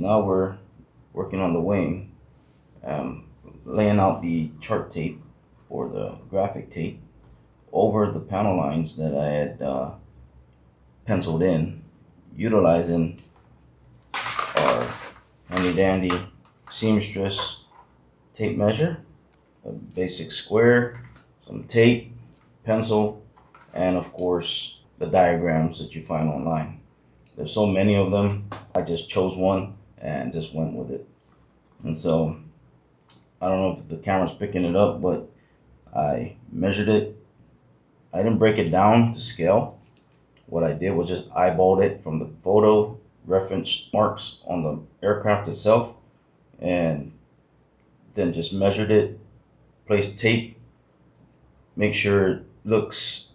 now we're working on the wing, laying out the chart tape or the graphic tape over the panel lines that I had penciled in, utilizing our handy dandy seamstress tape measure, a basic square, some tape, pencil, and of course the diagrams that you find online. There's so many of them, I just chose one and just went with it. And so I don't know if the camera's picking it up, but I measured it. I didn't break it down to scale. What I did was just eyeballed it from the photo reference marks on the aircraft itself, and then just measured it, placed tape, make sure it looks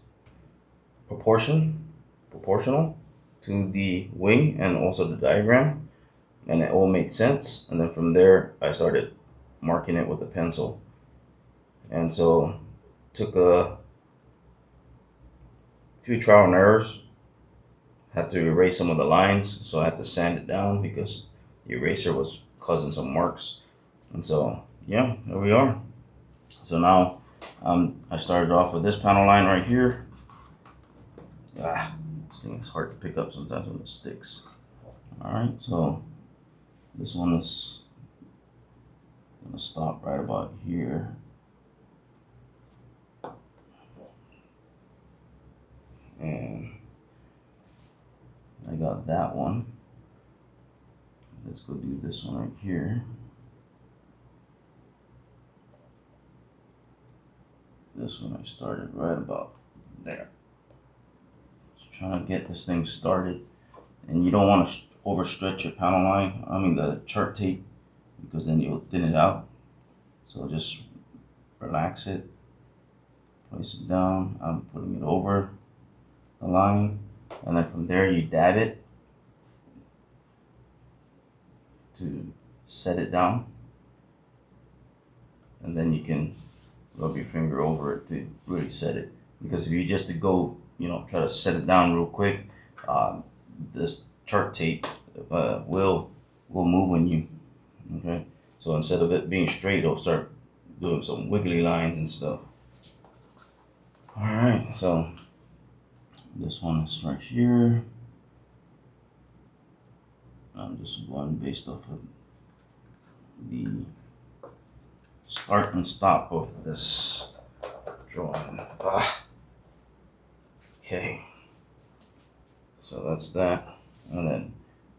proportional to the wing and also the diagram, and it all made sense. And then from there I started marking it with a pencil. And so took a few trial and errors, had to erase some of the lines, so I had to sand it down because the eraser was causing some marks. And so yeah, there we are. So now I started off with this panel line right here. This thing is hard to pick up sometimes when it sticks. Alright, so this one is gonna stop right about here. And I got that one. Let's go do this one right here. This one I started right about there. Just trying to get this thing started. And you don't want to overstretch your panel line, the chart tape, because then you'll thin it out. So just relax it, place it down. I'm putting it over the line, and then from there you dab it to set it down, and then you can rub your finger over it to really set it. Because if you just to go, try to set it down real quick, this chart tape will move on you. Okay, so instead of it being straight, it'll start doing some wiggly lines and stuff. All right, so this one is right here. I'm just going based off of the start and stop of this drawing. Okay, so that's that. And then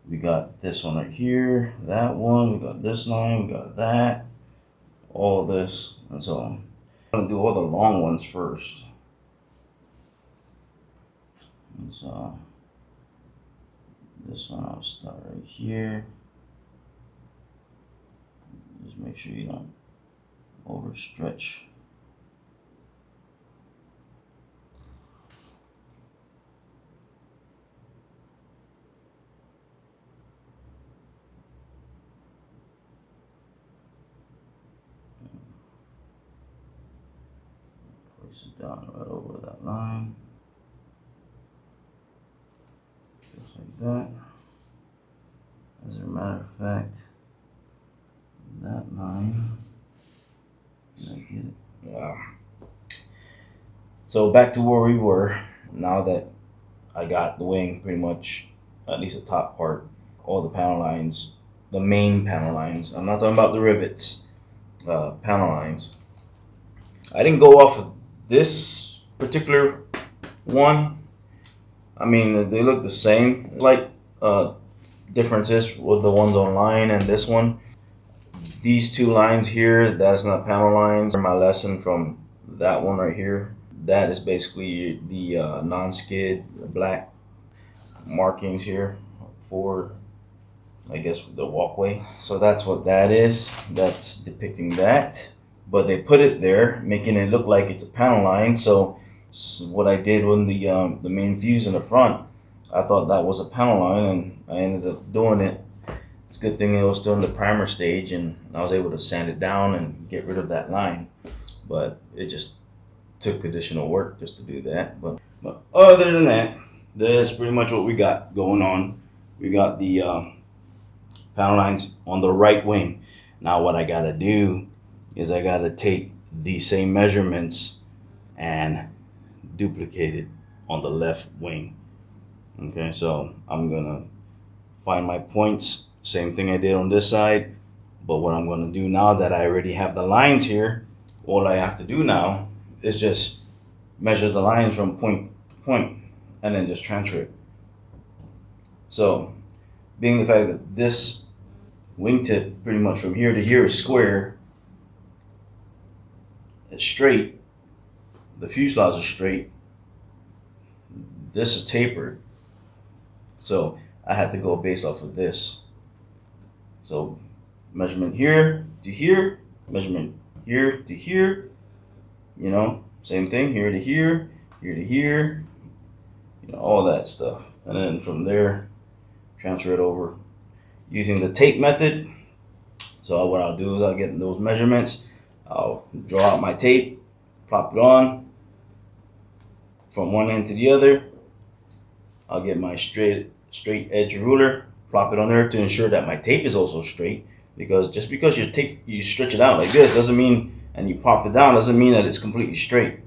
we got this one right here, that one, we got this line, we got that, all this. And so I'm gonna do all the long ones first. And so this one I'll start right here. Just make sure you don't overstretch. Place it down right over that line. Just like that. As a matter of fact, that line, did I get it? Yeah. So back to where we were. Now that I got the wing pretty much, at least the top part, all the panel lines, the main panel lines. I'm not talking about the rivets, panel lines. I didn't go off of this particular one. They look the same, like differences with the ones online and this one. These two lines here, that's not panel lines. My lesson from that one right here, that is basically the non-skid black markings here for, I guess, the walkway. So that's what that is. That's depicting that. But they put it there, making it look like it's a panel line. So what I did when the main fuse in the front, I thought that was a panel line, and I ended up doing it. It's a good thing it was still in the primer stage, and I was able to sand it down and get rid of that line. But it just took additional work just to do that. But other than that, that's pretty much what we got going on. We got the panel lines on the right wing. Now what I gotta do is I gotta take the same measurements and duplicate it on the left wing. Okay, so I'm gonna find my points, same thing I did on this side, but what I'm gonna do now that I already have the lines here, all I have to do now is just measure the lines from point to point and then just transfer it. So being the fact that this wingtip pretty much from here to here is square, it's straight, the fuselage is straight, this is tapered, so I had to go based off of this. So measurement here to here, measurement here to here, you know, same thing, here to here, here to here, you know, all that stuff. And then from there, transfer it over using the tape method. So what I'll do is I'll get those measurements, I'll draw out my tape, plop it on from one end to the other. I'll get my straight edge ruler, plop it on there to ensure that my tape is also straight, because just because you stretch it out like this doesn't mean, and you pop it down, doesn't mean that it's completely straight,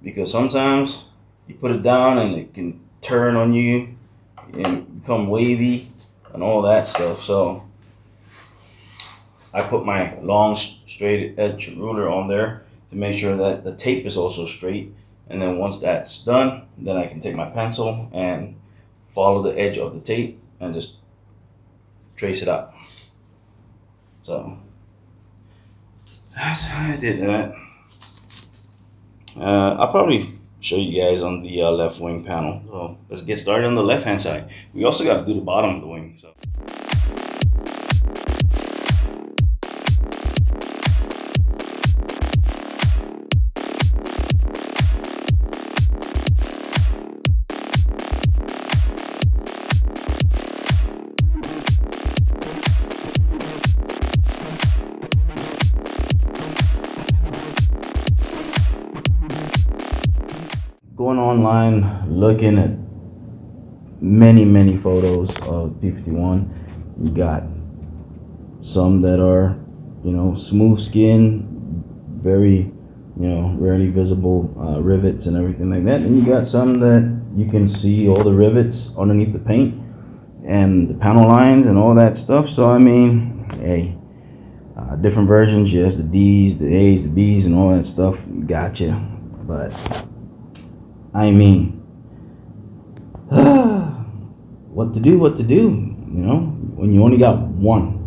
because sometimes you put it down and it can turn on you and become wavy and all that stuff. So I put my long straight edge ruler on there to make sure that the tape is also straight, and then once that's done, then I can take my pencil and follow the edge of the tape and just trace it out. So that's how I did that. I'll probably show you guys on the left wing panel. So let's get started on the left hand side. We also got to do the bottom of the wing. So. Going online, looking at many photos of P51, you got some that are, you know, smooth skin, very, you know, rarely visible rivets and everything like that. And you got some that you can see all the rivets underneath the paint and the panel lines and all that stuff. So I mean, hey, different versions, yes, the D's, the A's, the B's, and all that stuff. Gotcha, but I mean, what to do, you know, when you only got one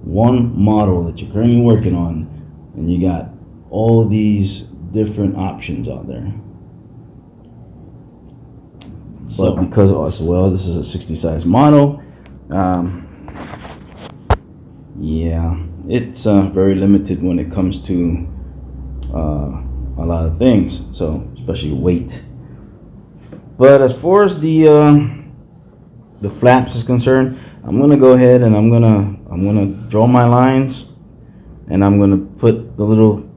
model that you're currently working on, and you got all these different options out there. So, but because as well, this is a 60 size model, yeah, it's very limited when it comes to a lot of things, so especially weight. But as far as the flaps is concerned, I'm gonna go ahead and I'm gonna draw my lines, and I'm gonna put the little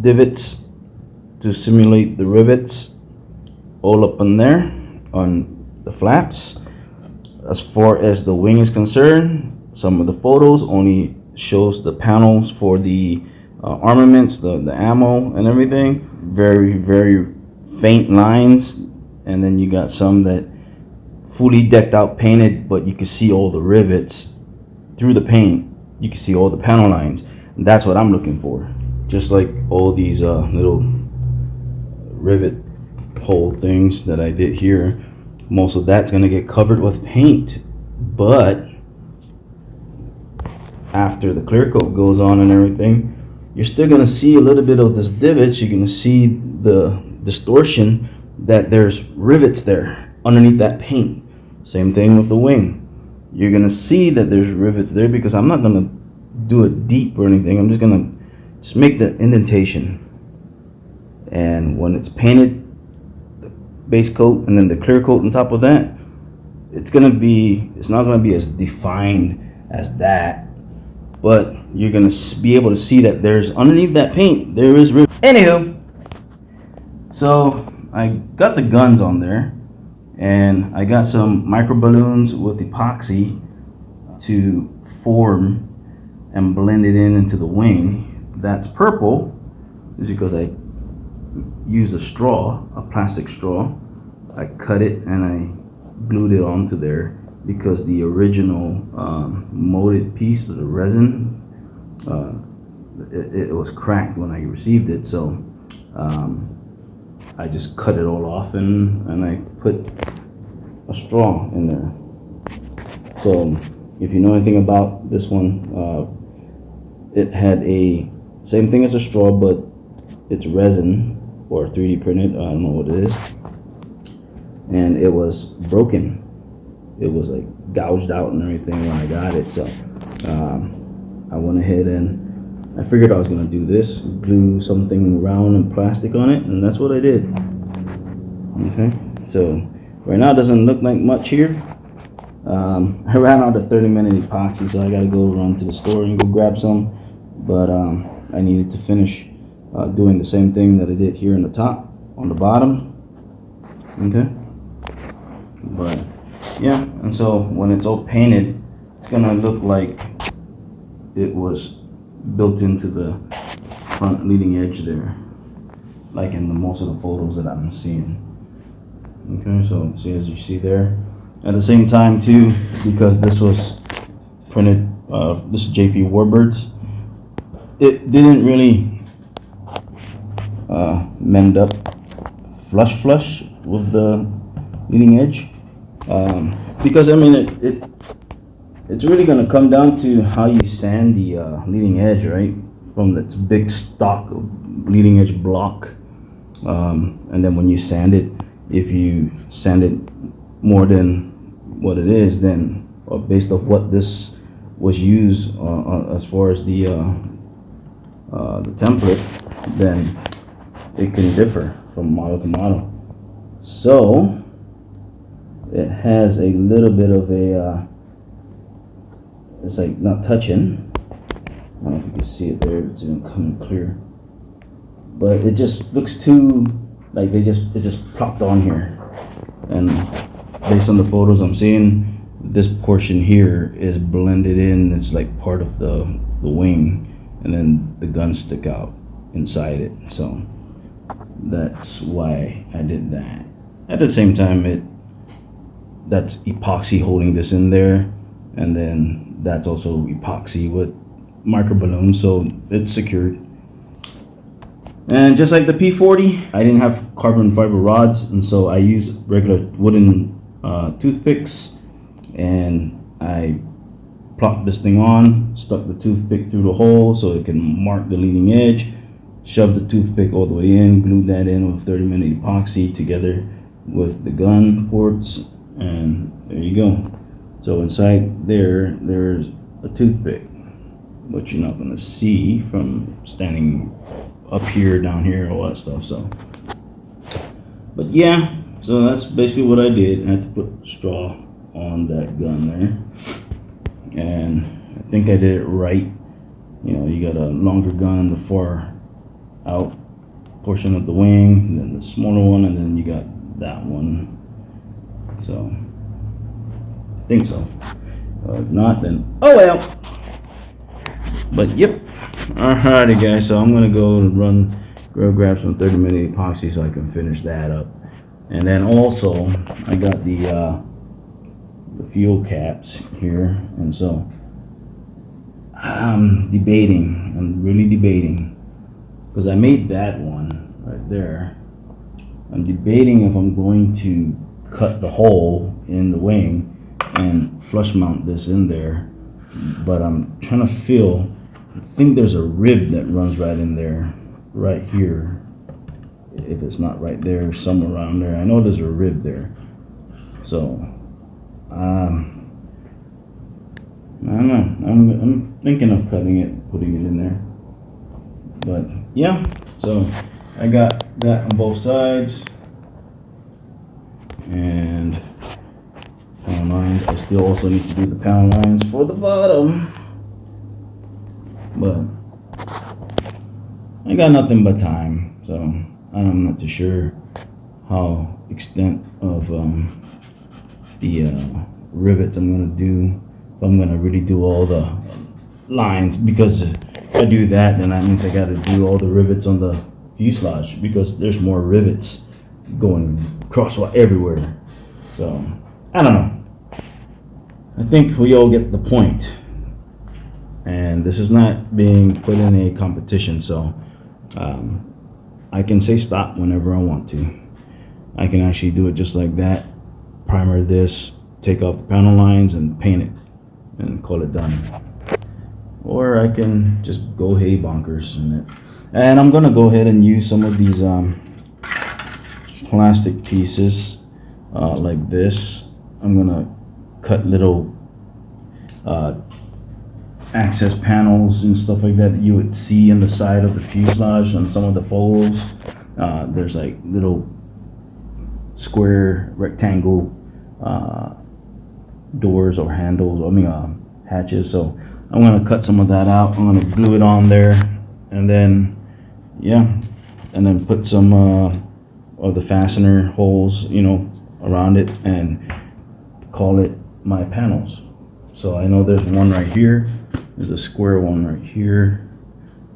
divots to simulate the rivets all up in there on the flaps. As far as the wing is concerned, some of the photos only shows the panels for the armaments, the ammo and everything. Very faint lines. And then you got some that fully decked out, painted, but you can see all the rivets through the paint. You can see all the panel lines. And that's what I'm looking for. Just like all these little rivet hole things that I did here. Most of that's gonna get covered with paint, but after the clear coat goes on and everything, you're still gonna see a little bit of this divots. You're gonna see the distortion that there's rivets there underneath that paint. Same thing with the wing. You're gonna see that there's rivets there because I'm not gonna do it deep or anything. I'm just gonna make the indentation. And when it's painted, the base coat and then the clear coat on top of that, it's not gonna be as defined as that, but you're gonna be able to see that there's underneath that paint there is rivets. Anywho, so I got the guns on there, and I got some micro balloons with epoxy to form and blend it into the wing that's purple is because I used a straw, a plastic straw. I cut it and I glued it onto there because the original molded piece of the resin, it was cracked when I received it, so I just cut it all off and I put a straw in there. So if you know anything about this one, it had a same thing as a straw, but it's resin or 3D printed. I don't know what it is, and it was broken. It was like gouged out and everything when I got it. So I went ahead and I figured I was gonna do this, glue something round and plastic on it, and that's what I did. Okay, so right now it doesn't look like much here. I ran out of 30-minute epoxy, so I gotta go run to the store and go grab some. But I needed to finish doing the same thing that I did here in the top, on the bottom. Okay, but yeah, and so when it's all painted, it's gonna look like it was built into the front leading edge there, like in most of the photos that I'm seeing. Okay, so see, as you see there, at the same time too, because this was printed, this is JP Warbirds, it didn't really mend up flush with the leading edge, because I mean it's really going to come down to how you sand the leading edge, right, from that big stock leading edge block, and then when you sand it, if you sand it more than what it is, then based off what this was used as far as the template, then it can differ from model to model. So it has a little bit of a it's like not touching. I don't know if you can see it there, it's even coming clear, but it just looks too like it just plopped on here. And based on the photos I'm seeing, this portion here is blended in. It's like part of the wing, and then the guns stick out inside it. So that's why I did that. At the same time, that's epoxy holding this in there, and then that's also epoxy with micro balloons, so it's secured. And just like the P40, I didn't have carbon fiber rods, and so I used regular wooden toothpicks, and I plopped this thing on, stuck the toothpick through the hole so it can mark the leading edge, shoved the toothpick all the way in, glued that in with 30-minute epoxy together with the gun ports, and there you go. So inside there's a toothpick, but you're not going to see from standing up here, down here, all that stuff. So, but yeah, so that's basically what I did. I had to put straw on that gun there, and I think I did it right. You know, you got a longer gun in the far out portion of the wing, and then the smaller one, and then you got that one. So I think so. If not, then oh well. But yep. Alrighty guys, so I'm gonna go grab some 30-minute epoxy so I can finish that up. And then also I got the fuel caps here, and so I'm really debating, because I made that one right there. I'm debating if I'm going to cut the hole in the wing and flush mount this in there, but I'm trying to feel. I think there's a rib that runs right in there, right here. If it's not right there, somewhere around there. I know there's a rib there. So, I don't know. I'm thinking of cutting it, putting it in there. But yeah, so I got that on both sides, and panel lines. I still also need to do the panel lines for the bottom. But I got nothing but time, so I'm not too sure how extent of the rivets I'm gonna do if I'm gonna really do all the lines, because if I do that, then that means I gotta do all the rivets on the fuselage, because there's more rivets going crosswise everywhere. So I don't know. I think we all get the point, and this is not being put in a competition, so I can say stop whenever I want to. I can actually do it just like that, primer this, take off the panel lines and paint it and call it done. Or I can just go hay bonkers in it. And I'm gonna go ahead and use some of these plastic pieces like this. I'm gonna cut little access panels and stuff like that you would see in the side of the fuselage on some of the folders. There's like little square rectangle doors or handles, hatches. So I'm gonna cut some of that out. I'm gonna glue it on there, and then and then put some of the fastener holes, around it, and call it my panels. So I know there's one right here, there's a square one right here,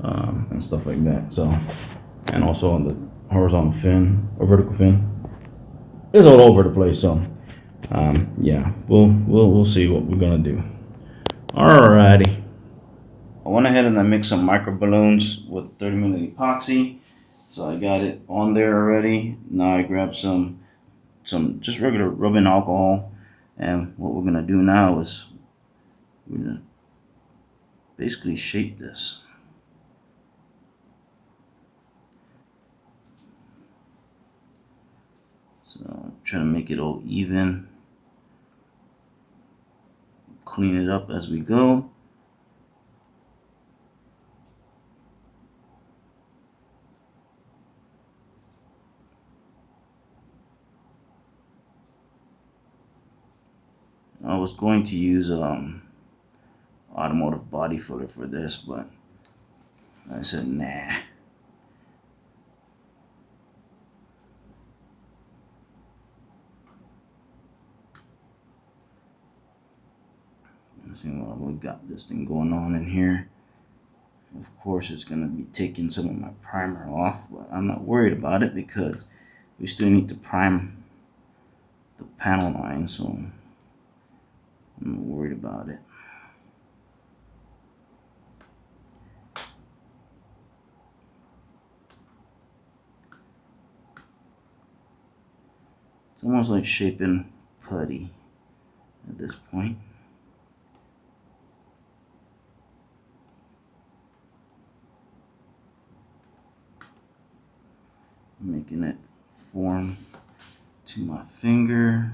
and stuff like that. So, and also on the horizontal fin or vertical fin, it's all over the place. So we'll see what we're gonna do. Alrighty. I went ahead and I mixed some micro balloons with 30 minute epoxy. So I got it on there already. Now I grabbed some just regular rubbing alcohol, and what we're gonna do now is we're gonna basically shape this. So try to make it all even, clean it up as we go. I was going to use automotive body filler for this, but I said nah. Let's see what we got this thing going on in here. Of course, it's gonna be taking some of my primer off, but I'm not worried about it because we still need to prime the panel line, so I'm not worried about it. It's almost like shaping putty at this point. Making it form to my finger.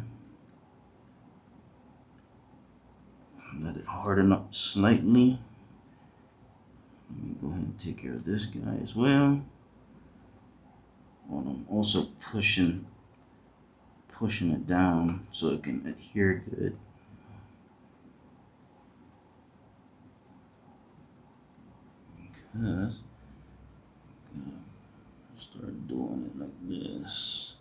Let it harden up slightly. Let me go ahead and take care of this guy as well. While I'm also pushing it down so it can adhere good. Because I'm gonna start doing it like this.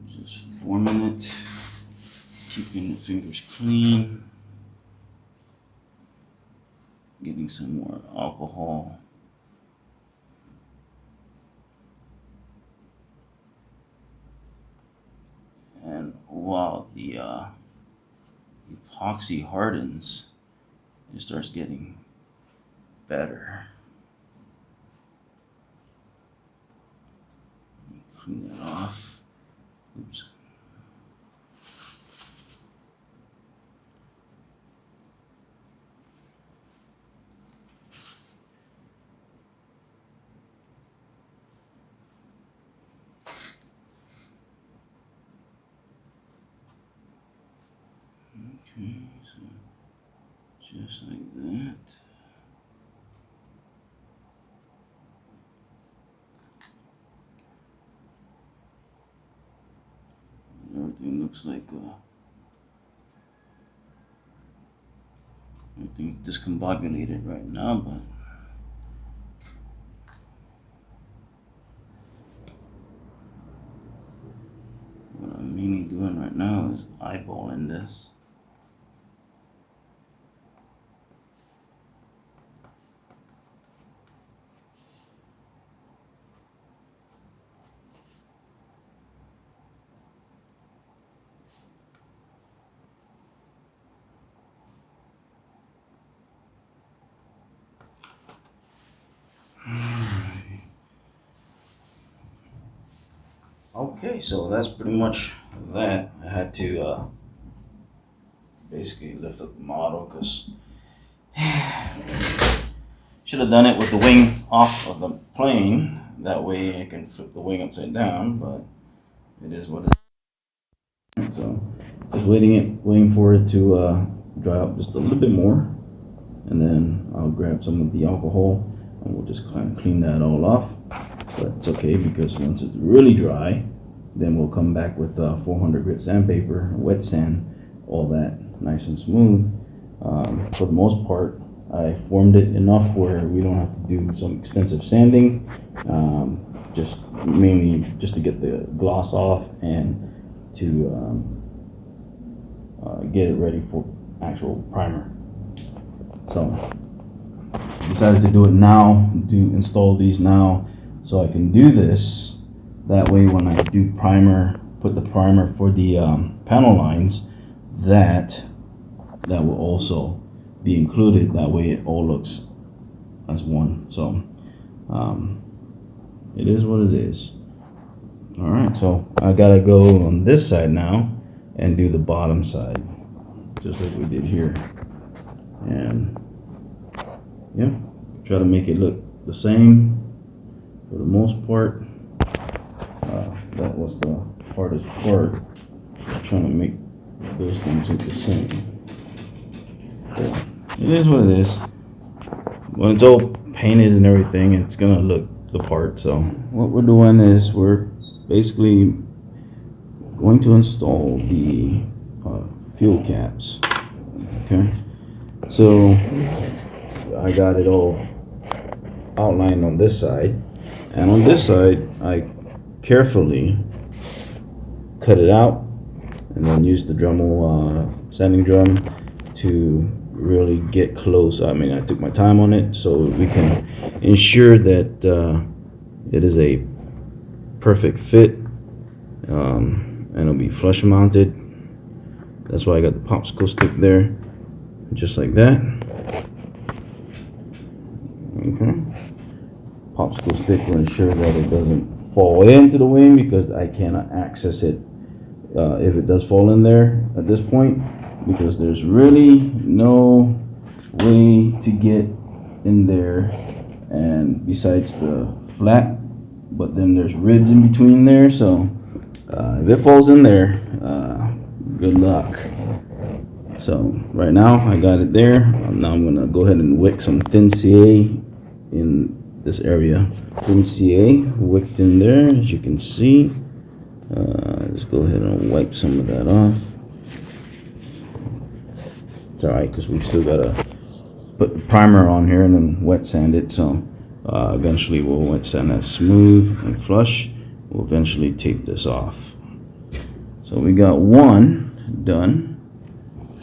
Just forming it, keeping the fingers clean, getting some more alcohol. And while the epoxy hardens, it starts getting better. Clean that off. Oops. Okay, so just like that. Everything looks like Everything's discombobulated right now, but what I'm mainly doing right now is eyeballing this. Okay, so that's pretty much that. I had to basically lift up the model because should have done it with the wing off of the plane. That way I can flip the wing upside down, but it is what it is. So just waiting for it to dry up just a little bit more, and then I'll grab some of the alcohol and we'll just kind of clean that all off. But it's okay because once it's really dry, then we'll come back with 400 grit sandpaper, wet sand, all that nice and smooth. For the most part, I formed it enough where we don't have to do some extensive sanding, just mainly just to get the gloss off and to get it ready for actual primer. So I decided to do it now, to install these now, so I can do this. That way when I do put the primer for the panel lines, that will also be included. That way it all looks as one. So it is what it is. All right, so I gotta go on this side now and do the bottom side, just like we did here. And yeah, try to make it look the same for the most part. That was the hardest part, trying to make those things look the same. So it is what it is. When it's all painted and everything, it's gonna look the part. So what we're doing is we're basically going to install the fuel caps. Okay, so I got it all outlined on this side, and on this side I carefully cut it out and then use the Dremel sanding drum to really get close. I mean, I took my time on it so we can ensure that it is a perfect fit, and it'll be flush mounted. That's why I got the popsicle stick there, just like that. Okay, popsicle stick will ensure that it doesn't fall into the wing, because I cannot access it if it does fall in there at this point, because there's really no way to get in there, and besides the flat, but then there's ribs in between there, so if it falls in there, good luck. So right now I got it there. Now I'm gonna go ahead and wick some thin CA in this area. Thin CA wicked in there, as you can see. Just go ahead and wipe some of that off. It's alright, because we've still got to put the primer on here and then wet sand it. So eventually we'll wet sand that smooth and flush. We'll eventually tape this off. So we got one done.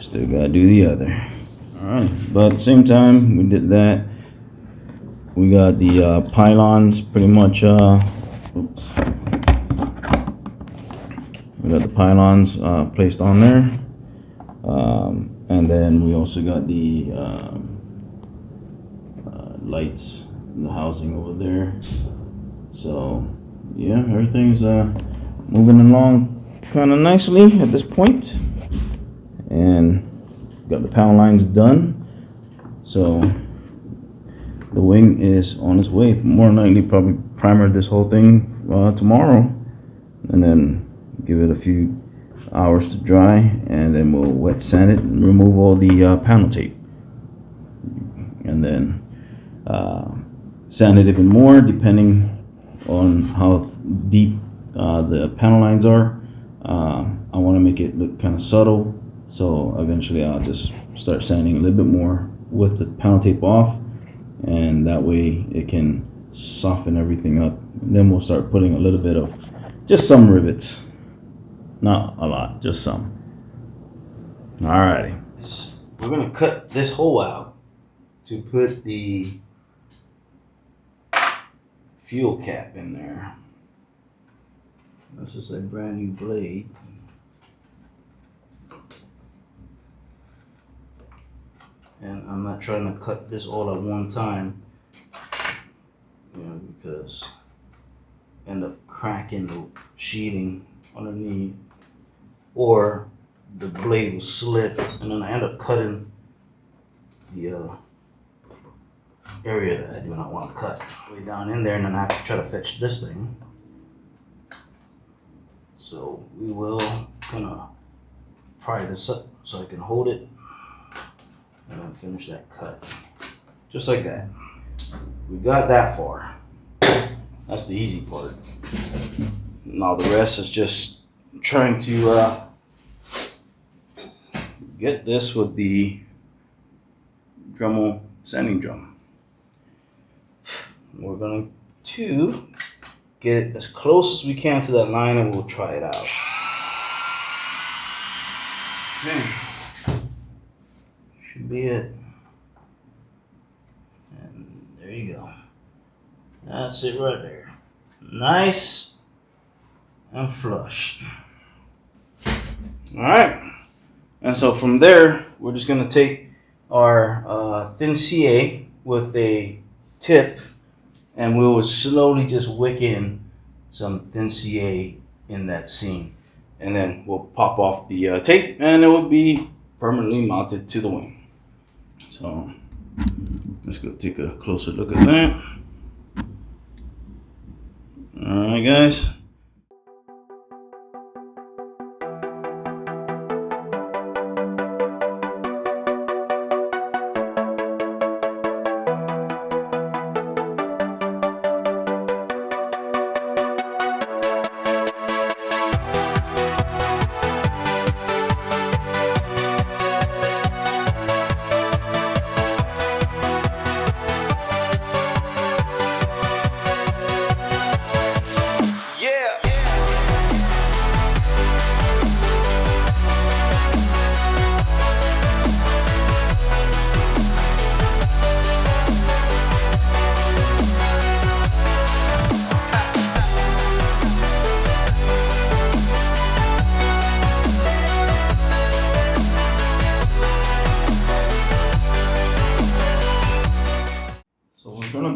Still got to do the other. Alright, but at the same time we did that, we got the pylons pretty much, oops. We got the pylons placed on there, and then we also got the lights in the housing over there. So yeah, everything's moving along kind of nicely at this point, and got the panel lines done. So the wing is on its way. More than likely probably primer this whole thing tomorrow, and then give it a few hours to dry, and then we'll wet sand it and remove all the panel tape, and then sand it even more depending on how deep the panel lines are. I want to make it look kind of subtle, so eventually I'll just start sanding a little bit more with the panel tape off, and that way it can soften everything up. And then we'll start putting a little bit of just some rivets, not a lot, just some. Alrighty, we're gonna cut this hole out to put the fuel cap in there. This is a brand new blade. And I'm not trying to cut this all at one time, you know, because I end up cracking the sheeting underneath, or the blade will slip, and then I end up cutting the area that I do not want to cut way down in there, and then I have to try to fetch this thing. So we will kind of pry this up so I can hold it and then finish that cut. Just like that. We got that far. That's the easy part. Now the rest is just trying to get this with the Dremel sanding drum. We're going to get it as close as we can to that line, and we'll try it out. Okay. Should be it. And there you go. That's it right there. Nice and flush. Alright. And so from there, we're just going to take our thin CA with a tip, and we will slowly just wick in some thin CA in that seam. And then we'll pop off the tape, and it will be permanently mounted to the wing. So let's go take a closer look at that. Alright guys.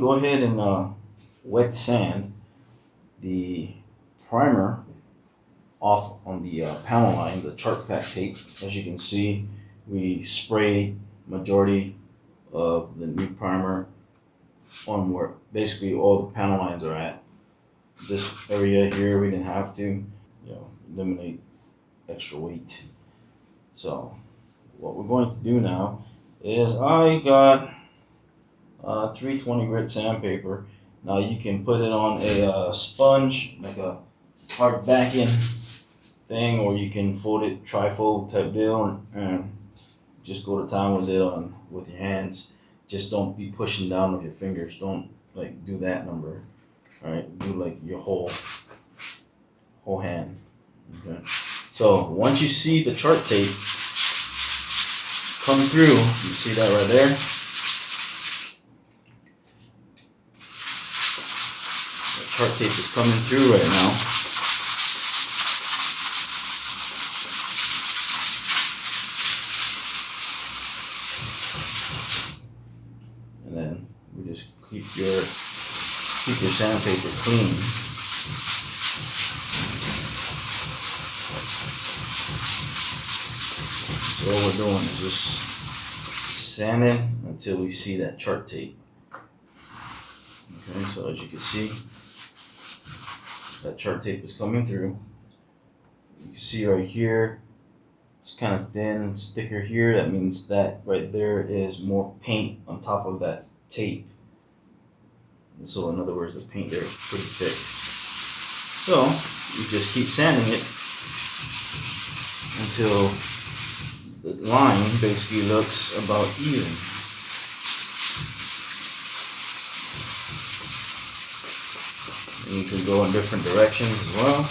Go ahead and wet sand the primer off on the panel line, the chart pack tape. As you can see, we sprayed majority of the new primer on where basically all the panel lines are at. This area here we didn't have to, you know, eliminate extra weight. So what we're going to do now is I got 320 grit sandpaper. Now you can put it on a sponge, like a hard backing thing, or you can fold it, trifold type deal, and just go to town with it on with your hands. Just don't be pushing down with your fingers. Don't like do that number. All right, do like your whole hand. Okay. So once you see the chart tape come through, you see that right there. Chart tape is coming through right now. And then we just keep your sandpaper clean. So all we're doing is just sanding until we see that chart tape. Okay, so as you can see, that chart tape is coming through. You can see right here, it's kind of thin, it's thicker here. That means that right there is more paint on top of that tape. And so in other words, the paint there is pretty thick. So you just keep sanding it until the line basically looks about even. and you can go in different directions as well.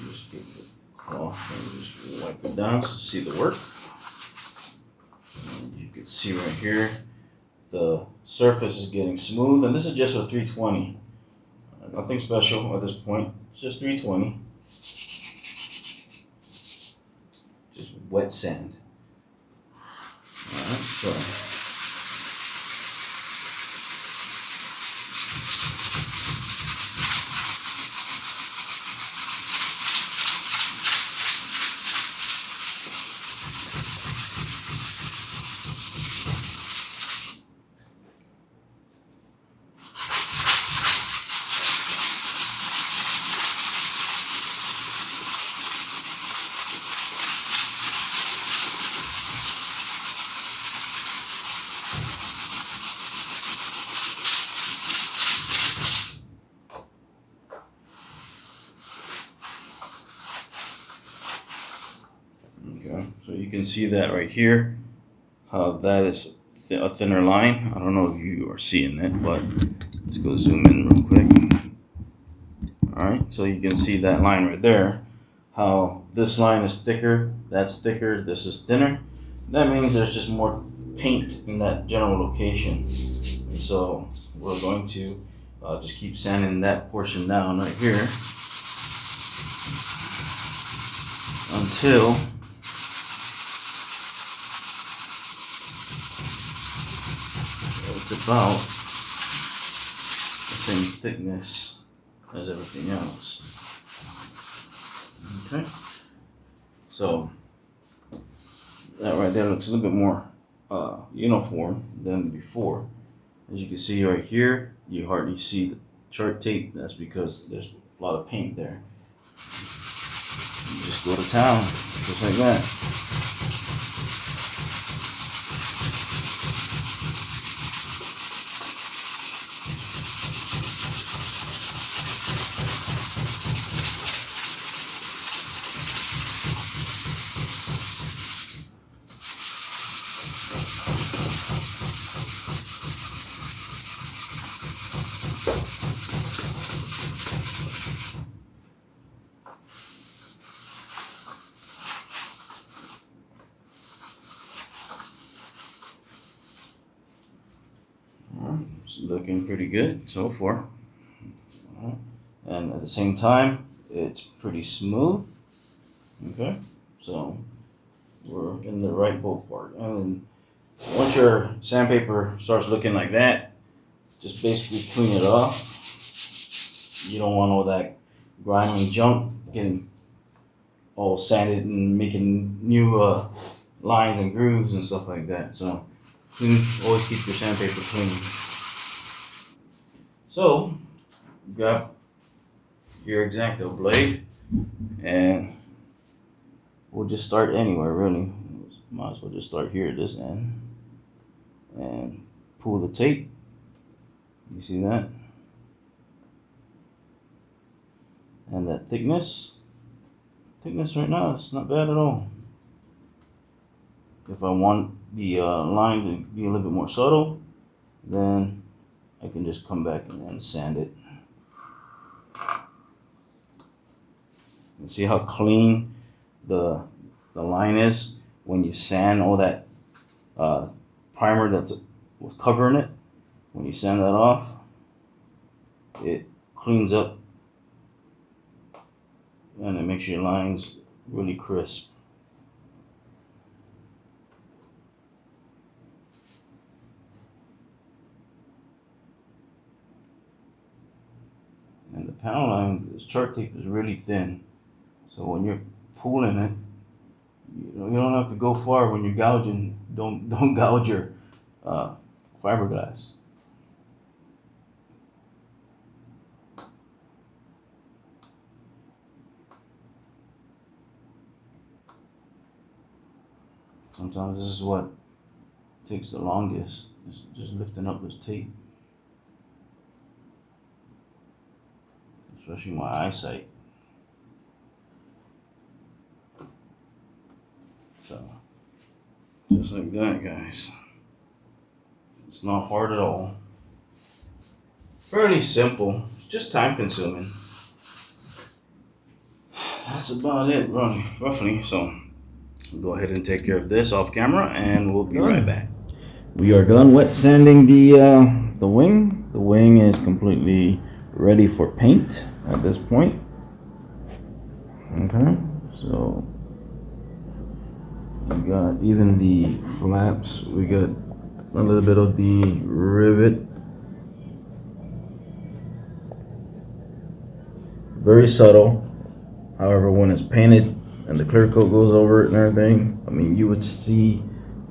Just get the cloth and just wipe it down to see the work. And you can see right here, the surface is getting smooth, and this is just a 320. Nothing special at this point. It's just 320. Just wet sand. Alright, so so you can see that right here, how that is a thinner line. I don't know if you are seeing it, but let's go zoom in real quick. Alright, so you can see that line right there, how this line is thicker, that's thicker, this is thinner. That means there's just more paint in that general location. And so we're going to just keep sanding that portion down right here until it's about the same thickness as everything else. Okay, so that right there looks a little bit more uniform than before. As you can see right here, you hardly see the chart tape. That's because there's a lot of paint there. You just go to town, just like that. It's looking pretty good so far. And at the same time, it's pretty smooth. Okay, so we're in the right ballpark. And once your sandpaper starts looking like that, just basically clean it off. You don't want all that grimy junk getting all sanded and making new lines and grooves and stuff like that. So always keep your sandpaper clean. So grab your X-Acto blade, and we'll just start anywhere really. Might as well just start here at this end and pull the tape. You see that? And that thickness right now, it's not bad at all. If I want the line to be a little bit more subtle, then I can just come back and sand it. And see how clean the line is when you sand all that primer that was covering it. When you sand that off, it cleans up and it makes your lines really crisp. And the panel line, this chart tape is really thin. So when you're pulling it, you don't have to go far when you're gouging. Don't gouge your fiberglass. Sometimes this is what takes the longest, just lifting up this tape. especially my eyesight. So, just like that, guys. It's not hard at all. Fairly simple, just time consuming. That's about it, roughly. So, I'll go ahead and take care of this off camera, and we'll be right back. We are done wet sanding the wing. The wing is completely ready for paint at this point. Okay, so we got even the flaps. We got a little bit of the rivet. Very subtle. However, when it's painted and the clear coat goes over it and everything, I mean, you would see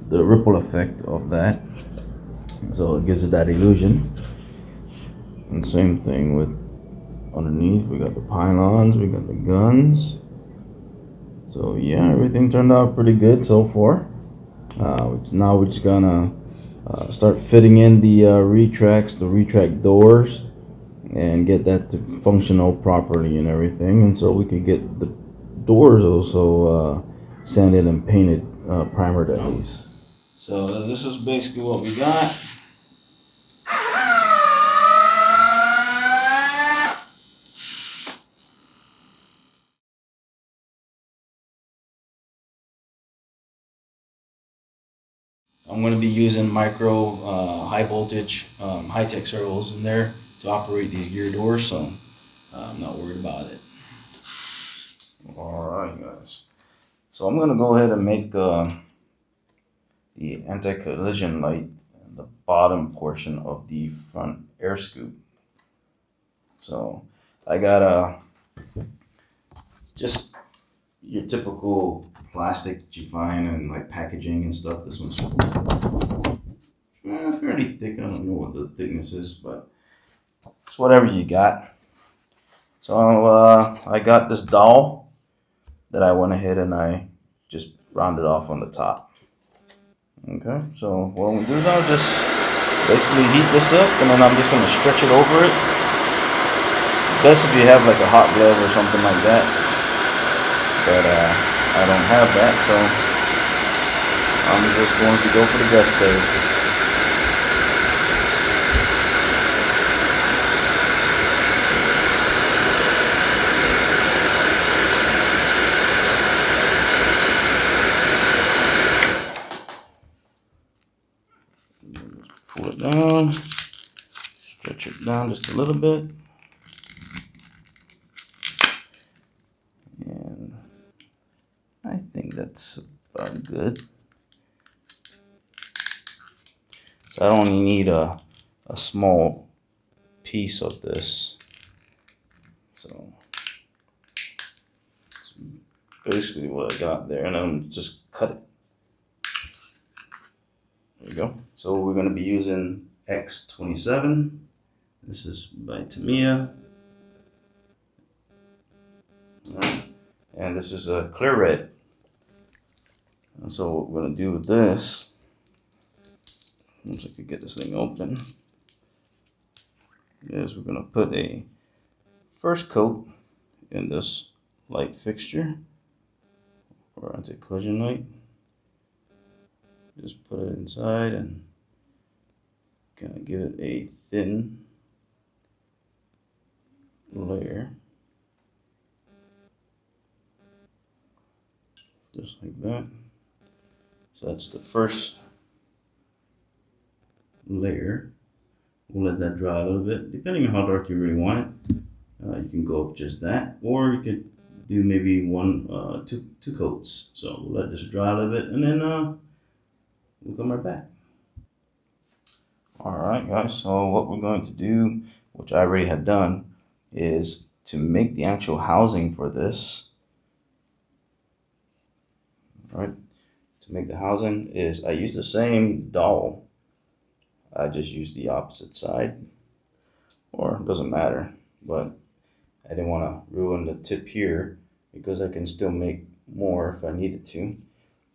the ripple effect of that. So it gives it that illusion. And same thing with underneath. We got the pylons, we got the guns. So yeah, everything turned out pretty good so far. Now we're just gonna start fitting in the retract doors and get that to functional properly and everything, and so we could get the doors also sanded and painted, primered at least. So this is basically what we got. I'm going to be using micro high voltage high-tech servos in there to operate these gear doors, so I'm not worried about it. Alright guys, so I'm going to go ahead and make the anti-collision light in the bottom portion of the front air scoop. So I got just your typical plastic you find and like packaging and stuff. This one's fairly thick. I don't know what the thickness is, but it's whatever you got. So I got this dowel that I went ahead and I just rounded off on the top. Okay, so what I'm gonna do now is just basically heat this up, and then I'm just gonna stretch it over it. It's best if you have like a hot glove or something like that, but I don't have that, so I'm just going to go for the best there. Pull it down, stretch it down just a little bit, and I think that's about good. So I only need a small piece of this, so that's basically what I got there, and I'm just cut it. There you go. So we're going to be using X27. This is by Tamiya. And this is a clear red. And so what we're going to do with this, once I could get this thing open, is we're going to put a first coat in this light fixture, or anti-collision light. Just put it inside and kind of give it a thin layer, just like that. So that's the first layer. We'll let that dry a little bit, depending on how dark you really want it. You can go with just that, or you could do maybe two coats. So we'll let this dry a little bit, and then we'll come right back. Alright guys, so what we're going to do, which I already had done, is to make the actual housing for this. Alright, to make the housing is I use the same dowel. I just use the opposite side, or it doesn't matter, but I didn't want to ruin the tip here because I can still make more if I needed to.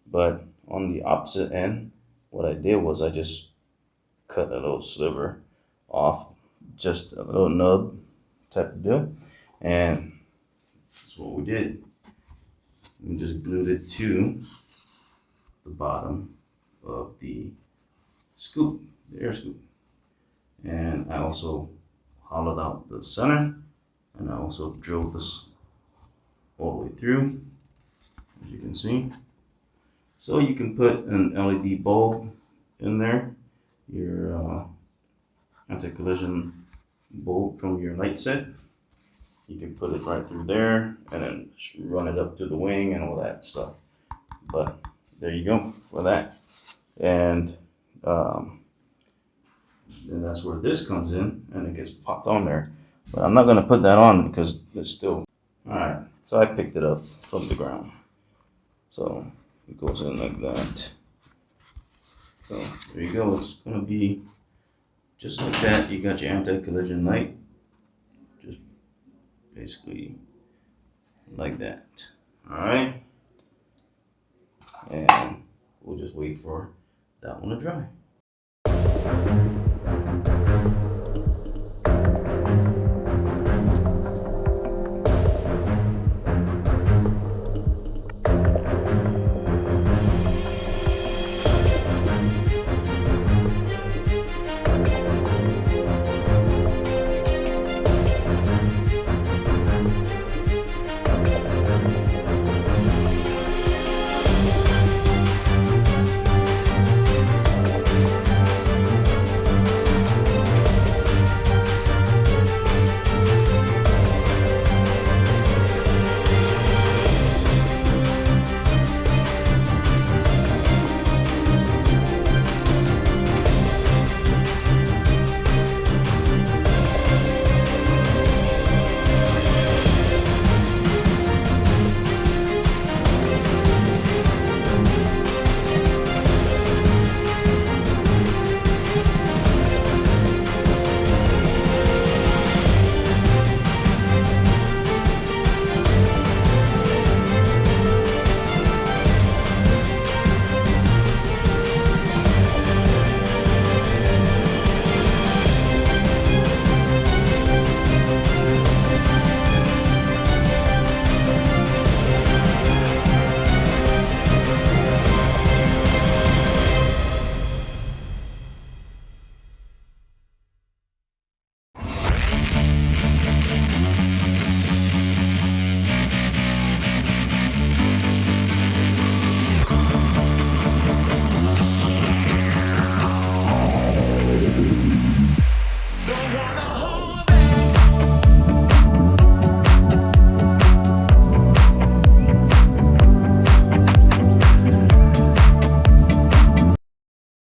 But on the opposite end, what I did was I just cut a little sliver off, just a little nub type of deal, And that's what we did. We just glued it to the bottom of the scoop, the air scoop. And I also hollowed out the center, and I also drilled this all the way through, as you can see. So you can put an LED bulb in there, your anti-collision bulb from your light set. You can put it right through there and then run it up to the wing and all that stuff. But there you go for that. And then that's where this comes in, and it gets popped on there. But I'm not going to put that on because it's still... Alright, so I picked it up from the ground. So it goes in like that. So there you go. It's going to be just like that. You got your anti-collision light. Just basically like that. Alright. And we'll just wait for that one to dry.